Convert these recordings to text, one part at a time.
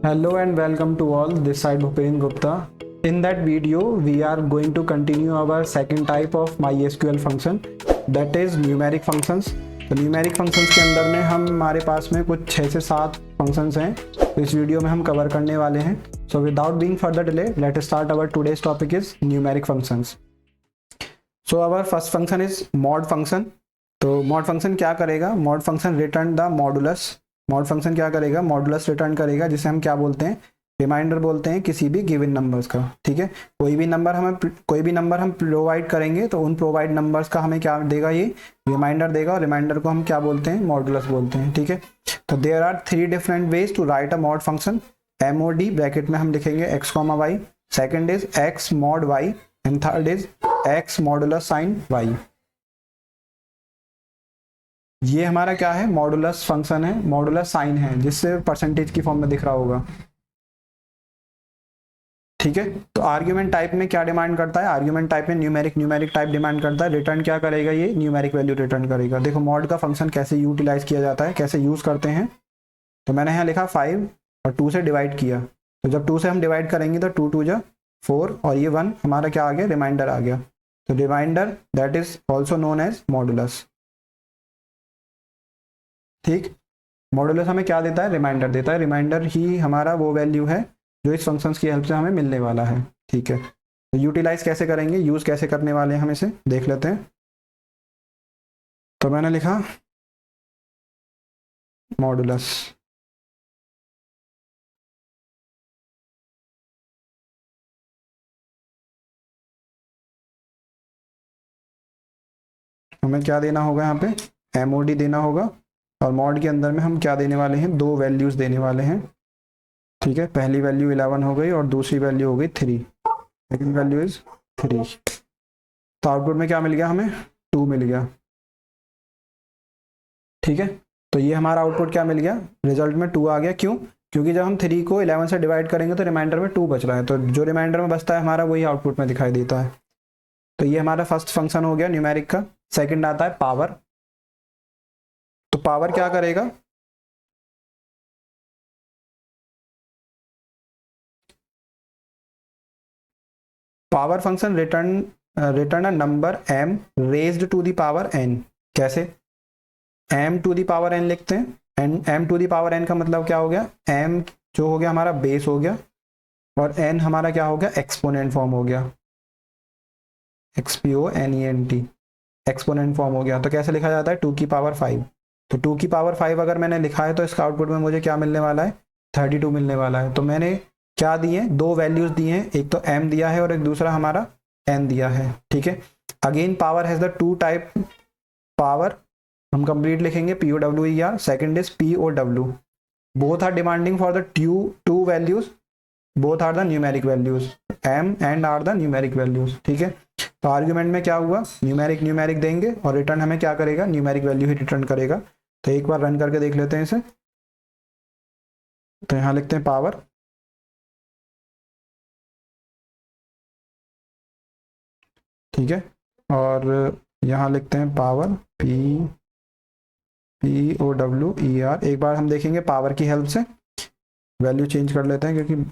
Hello and welcome to all. This side Bhupen Gupta. In that video, we are going to continue our second type of MySQL function, that is numeric functions. तो numeric functions के अंदर में हमारे पास में कुछ 6 से 7 functions हैं, तो इस वीडियो में हम कवर करने वाले हैं. So without being further delay, let start. Our today's topic is numeric functions. So our first function is mod function. तो मॉड फंक्शन क्या करेगा? Mod function return the modulus. Mod function क्या करेगा? मॉडुलस रिटर्न करेगा, जिसे हम क्या बोलते हैं? रिमाइंडर बोलते हैं किसी भी गिवन नंबर्स का. ठीक है, कोई भी नंबर हम प्रोवाइड करेंगे तो उन प्रोवाइड नंबर्स का हमें क्या देगा? ये रिमाइंडर देगा, और रिमाइंडर को हम क्या बोलते हैं? मॉडुलस बोलते हैं. ठीक है, तो there are 3 different ways to write a mod function. MOD bracket में हम लिखेंगे x, y. Second is x mod y and third is x modulus sign y. ये हमारा क्या है? मॉडुलस फंक्शन है, मॉडुलस साइन है, जिससे परसेंटेज की फॉर्म में दिख रहा होगा. ठीक है, तो आर्ग्यूमेंट टाइप में क्या डिमांड करता है? आर्ग्यूमेंट टाइप में न्यूमेरिक टाइप डिमांड करता है. रिटर्न क्या करेगा? ये न्यूमेरिक वैल्यू रिटर्न करेगा. देखो मॉड का फंक्शन कैसे यूटिलाइज किया जाता है, कैसे यूज करते हैं. तो मैंने यहाँ लिखा 5 और 2 से डिवाइड किया. तो जब 2 से हम डिवाइड करेंगे तो 2 2 जा 4 और ये 1 हमारा क्या आ गया? रिमाइंडर आ गया. तो remainder that is also known as modulus. ठीक, मॉडुलस हमें क्या देता है? रिमाइंडर देता है. रिमाइंडर ही हमारा वो वैल्यू है जो इस फंक्शंस की हेल्प से हमें मिलने वाला है. ठीक है, तो यूटिलाइज कैसे करेंगे, यूज कैसे करने वाले हैं, हम इसे देख लेते हैं. तो मैंने लिखा मॉडुलस. हमें क्या देना होगा? यहाँ पे MOD देना होगा, और मॉड के अंदर में हम क्या देने वाले हैं? 2 वैल्यूज देने वाले हैं. ठीक है, पहली वैल्यू 11 हो गई और दूसरी वैल्यू हो गई 3. Second value is 3. तो आउटपुट में क्या मिल गया हमें? 2 मिल गया. ठीक है, तो ये हमारा आउटपुट क्या मिल गया? रिजल्ट में 2 आ गया. क्यों? क्योंकि जब हम 3 को 11 से डिवाइड करेंगे तो रिमाइंडर में 2 बच रहा है, तो जो रिमाइंडर में बचता है हमारा वही आउटपुट में दिखाई देता है. तो ये हमारा फर्स्ट फंक्शन हो गया न्यूमेरिक का. सेकंड आता है पावर. तो पावर क्या करेगा? Power function return a number m raised to the power n. कैसे? m to the power n लिखते हैं. And m to the power n का मतलब क्या हो गया? m जो हो गया हमारा बेस हो गया, और n हमारा क्या हो गया? एक्सपोनेंट फॉर्म हो गया. XPONENT एक्सपोनेंट फॉर्म हो गया. तो कैसे लिखा जाता है? 2 की पावर 5. तो 2 की पावर 5 अगर मैंने लिखा है तो इसका आउटपुट में मुझे क्या मिलने वाला है? 32 मिलने वाला है. तो मैंने क्या दिए? 2 वैल्यूज दिए हैं, एक तो m दिया है और एक दूसरा हमारा n दिया है. ठीक है, again power has the 2 type. Power हम कंप्लीट लिखेंगे POWER. Second is POW. Both are demanding for the two values. Both are the numeric values. m and are the numeric values. ठीक है, तो आर्ग्यूमेंट में क्या हुआ? न्यूमेरिक देंगे और रिटर्न हमें क्या करेगा? न्यूमेरिक वैल्यू ही रिटर्न करेगा. तो एक बार रन करके देख लेते हैं इसे. तो यहाँ लिखते हैं पावर. ठीक है, और यहाँ लिखते हैं पावर POWER. एक बार हम देखेंगे पावर की हेल्प से. वैल्यू चेंज कर लेते हैं क्योंकि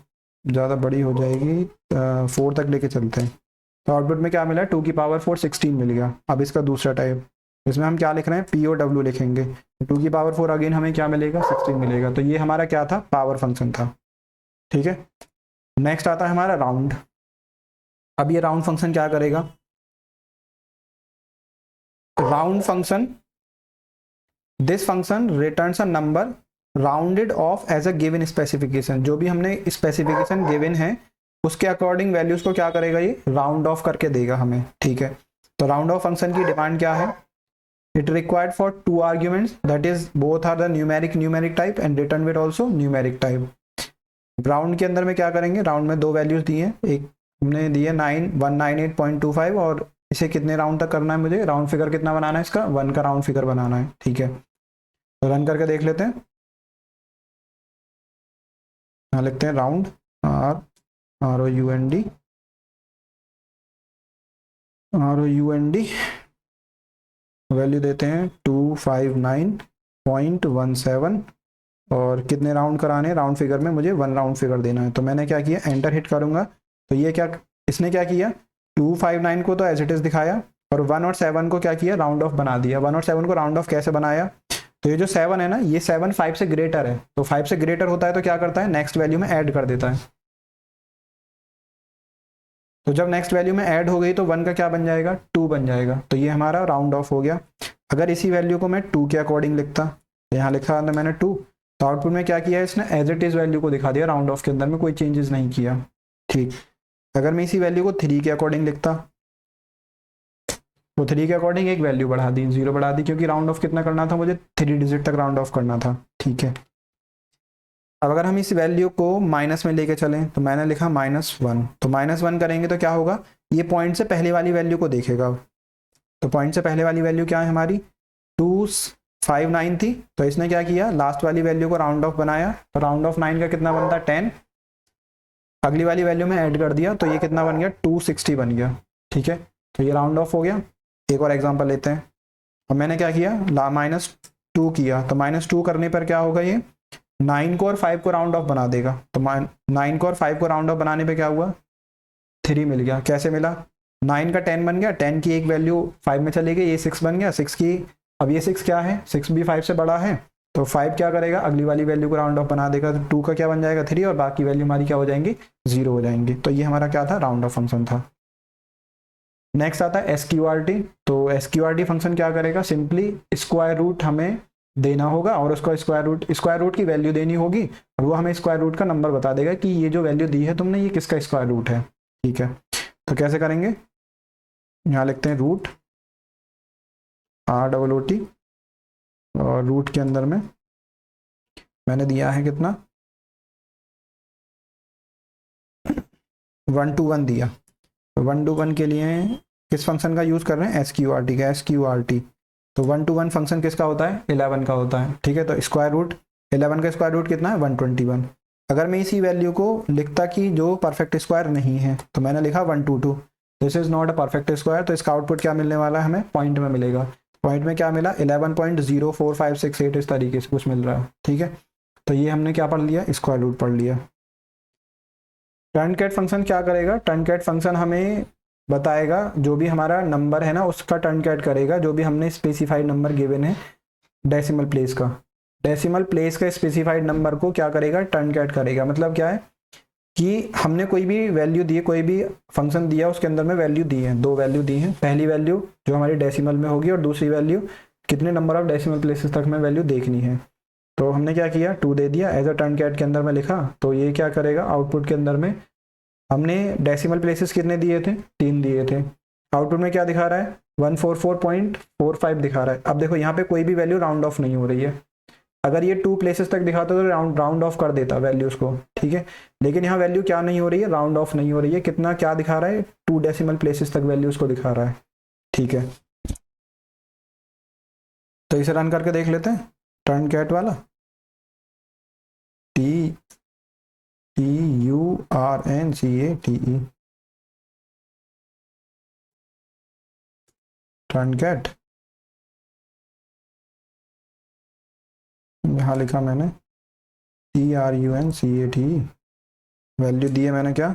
ज़्यादा बड़ी हो जाएगी. 4 तक लेके चलते हैं. तो आउटपुट में क्या मिला? 2 की पावर 4 16 मिल गया. अब इसका दूसरा टाइप, इसमें हम क्या लिख रहे हैं? POW लिखेंगे. 2 की पावर 4 अगेन हमें क्या मिलेगा? 16 मिलेगा. तो ये हमारा क्या था? पावर फंक्शन था. ठीक है, नेक्स्ट आता है हमारा राउंड. अब ये राउंड फंक्शन क्या करेगा? Round function, this function returns a number rounded off as a given specification. जो भी हमने स्पेसिफिकेशन गिवन है उसके अकॉर्डिंग वैल्यूज को क्या करेगा? ये राउंड ऑफ करके देगा हमें. ठीक है, तो राउंड ऑफ फंक्शन की डिमांड क्या है? It required for 2 arguments, that is both are the numeric type and return with also numeric type. Round के अंदर में क्या करेंगे? राउंड में 2 वैल्यूज दी हैं. एक हमने दी है 198.25, और इसे कितने राउंड तक करना है? मुझे राउंड फिगर कितना बनाना है? इसका 1 का राउंड फिगर बनाना है. ठीक है, तो रन करके देख लेते हैं. यहाँ लिखते हैं राउंड, ROUND वैल्यू देते हैं 259.17 और कितने राउंड कराने, राउंड फिगर में मुझे 1 राउंड फिगर देना है। तो मैंने क्या किया, एंटर हिट करूंगा तो ये क्या, इसने क्या किया 259 को तो एज इट इज दिखाया और 1 और 7 को क्या किया, राउंड ऑफ बना दिया। 1 और 7 को राउंड ऑफ कैसे बनाया, तो ये जो 7 है ना, ये 7 5 से ग्रेटर है, तो 5 से ग्रेटर होता है तो क्या करता है, नेक्स्ट वैल्यू में ऐड कर देता है। तो जब नेक्स्ट वैल्यू में ऐड हो गई तो 1 का क्या बन जाएगा, 2 बन जाएगा। तो ये हमारा राउंड ऑफ हो गया। अगर इसी वैल्यू को मैं 2 के अकॉर्डिंग लिखता, तो यहाँ लिखा था मैंने 2, तो आउटपुट में क्या किया है इसने, एज इट इज वैल्यू को दिखा दिया, राउंड ऑफ के अंदर में कोई चेंजेस नहीं किया। ठीक, अगर मैं इसी वैल्यू को 3 के अकॉर्डिंग लिखता, तो 3 के अकॉर्डिंग एक वैल्यू बढ़ा दी, 0 बढ़ा दी, क्योंकि राउंड ऑफ कितना करना था मुझे, 3 डिजिट तक राउंड ऑफ करना था। ठीक है, अब अगर हम इस वैल्यू को माइनस में लेके चलें, तो मैंने लिखा -1, तो -1 करेंगे तो क्या होगा, ये पॉइंट से पहले वाली वैल्यू को देखेगा। तो पॉइंट से पहले वाली वैल्यू क्या है हमारी, 259 थी, तो इसने क्या किया, लास्ट वाली वैल्यू को राउंड ऑफ बनाया, तो राउंड ऑफ 9 का कितना बनता है, 10, अगली वाली वैल्यू में ऐड कर दिया, तो ये कितना बन गया, 260 बन गया। ठीक है, तो ये राउंड ऑफ हो गया। एक और एग्जांपल लेते हैं। अब मैंने क्या किया, -2 किया, तो -2 करने पर क्या होगा, ये 9 को और 5 को राउंड ऑफ बना देगा। तो 9 को और 5 को राउंड ऑफ बनाने पे क्या हुआ, 3 मिल गया। कैसे मिला, 9 का 10 बन गया, 10 की एक वैल्यू 5 में चली गई, ये 6 बन गया, 6 की, अब ये 6 क्या है, 6 भी 5 से बड़ा है, तो 5 क्या करेगा, अगली वाली वैल्यू को राउंड ऑफ बना देगा, तो 2 का क्या बन जाएगा, 3, और बाकी वैल्यू हमारी क्या हो जाएंगी, 0 हो जाएंगी। तो ये हमारा क्या था, राउंड ऑफ फंक्शन था। नेक्स्ट आता है SQRT। तो SQRT फंक्शन क्या करेगा, सिंपली स्क्वायर रूट हमें देना होगा और उसको स्क्वायर रूट की वैल्यू देनी होगी, और वो हमें स्क्वायर रूट का नंबर बता देगा कि ये जो वैल्यू दी है तुमने, ये किसका स्क्वायर रूट है। ठीक है, तो कैसे करेंगे, यहाँ लिखते हैं रूट ROOT, और रूट के अंदर में मैंने दिया है कितना, 1 to 1 दिया। तो 1 to 1 के लिए किस फंक्शन का यूज़ कर रहे हैं, SQRT का, SQRT। तो 1 to 1 फंक्शन किसका होता है, 11 का होता है। ठीक है, तो स्क्वायर रूट 11 का स्क्वायर रूट कितना है, 121। अगर मैं इसी वैल्यू को लिखता कि जो परफेक्ट स्क्वायर नहीं है, तो मैंने लिखा 122, this is not a perfect square, तो इसका आउटपुट क्या मिलने वाला है, हमें पॉइंट में मिलेगा। पॉइंट में क्या मिला, 11.04568 इस तरीके से कुछ मिल रहा है। ठीक है, तो ये हमने क्या पढ़ लिया, स्क्वायर रूट पढ़ लिया। टर्नकैट फंक्शन क्या करेगा, टर्नकैट फंक्शन हमें बताएगा जो भी हमारा नंबर है ना, उसका टर्नकैट करेगा, जो भी हमने स्पेसिफाइड नंबर गिवन है डेसिमल प्लेस का, डेसिमल प्लेस का स्पेसिफाइड नंबर को क्या करेगा, टर्नकैट करेगा। मतलब क्या है कि हमने कोई भी वैल्यू दी है, कोई भी फंक्शन दिया, उसके अंदर में वैल्यू दी है, 2 वैल्यू दी है। पहली वैल्यू जो हमारी डेसिमल में होगी और दूसरी वैल्यू कितने नंबर ऑफ डेसिमल प्लेसेस तक में वैल्यू देखनी है। तो हमने क्या किया, 2 दे दिया, एज अ टर्नकैट के अंदर में लिखा। तो ये क्या करेगा, आउटपुट के अंदर में हमने डेसिमल प्लेसेस कितने दिए थे, 3 दिए थे। आउटपुट में क्या दिखा रहा है, 144.45 दिखा रहा है। अब देखो यहाँ पे कोई भी वैल्यू राउंड ऑफ नहीं हो रही है। अगर ये 2 प्लेसेस तक दिखाता तो राउंड ऑफ कर देता वैल्यूज को। ठीक है, लेकिन यहाँ वैल्यू क्या नहीं हो रही है, राउंड ऑफ नहीं हो रही है। कितना क्या दिखा रहा है, 2 डेसिमल प्लेसेस तक वैल्यूज को दिखा रहा है। ठीक है, तो इसे रन करके देख लेते हैं, टर्नकैट वाला, TURNCATE, टर्नकैट। यहाँ लिखा मैंने TRUNCATE, वैल्यू दी है मैंने क्या,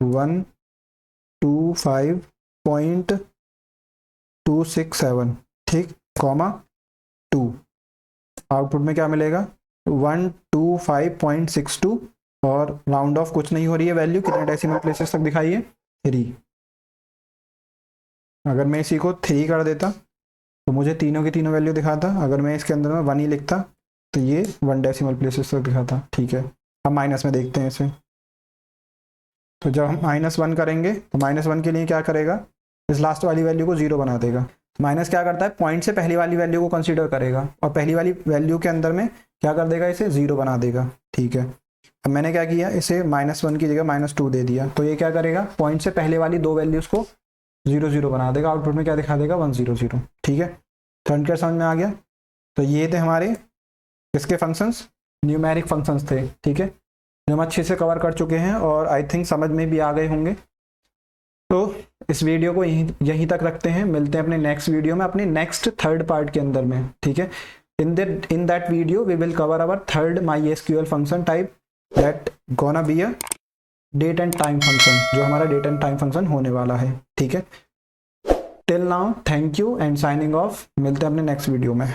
125.267, ठीक, कॉमा 2। आउटपुट में क्या मिलेगा, 125.62, और राउंड ऑफ कुछ नहीं हो रही है, वैल्यू कितने डेसिमल प्लेसेस तक दिखाई है, 3। अगर मैं इसी को 3 कर देता तो मुझे तीनों की तीनों वैल्यू दिखाता। अगर मैं इसके अंदर में 1 ही लिखता तो ये 1 डेसिमल प्लेसेस तक दिखाता। ठीक है, हम माइनस में देखते हैं इसे। तो जब हम -1 करेंगे तो -1 के लिए क्या करेगा, इस लास्ट वाली वैल्यू को 0 बना देगा। माइनस क्या करता है, पॉइंट से पहली वाली वैल्यू को कंसीडर करेगा और पहली वाली वैल्यू के अंदर में क्या कर देगा, इसे 0 बना देगा। ठीक है, अब मैंने क्या किया, इसे -1 की जगह -2 दे दिया। तो ये क्या करेगा, पॉइंट से पहले वाली 2 वैल्यूज को 0 0 बना देगा। आउटपुट में क्या दिखा देगा, 1 0 0। ठीक है, टर्नकैट समझ में आ गया। तो ये थे हमारे किसके फंक्शंस, न्यूमेरिक फंक्शंस थे। ठीक है, जो हम अच्छे से कवर कर चुके हैं और आई थिंक समझ में भी आ गए होंगे। तो इस वीडियो को यहीं तक रखते हैं, मिलते हैं अपने नेक्स्ट वीडियो में, अपने नेक्स्ट 3rd पार्ट के अंदर में। ठीक है, in that video we will cover our third MySQL function type that gonna be a date and time function, जो हमारा date and time function होने वाला है, ठीक है। Till now thank you and signing off, मिलते हैं अपने नेक्स्ट वीडियो में।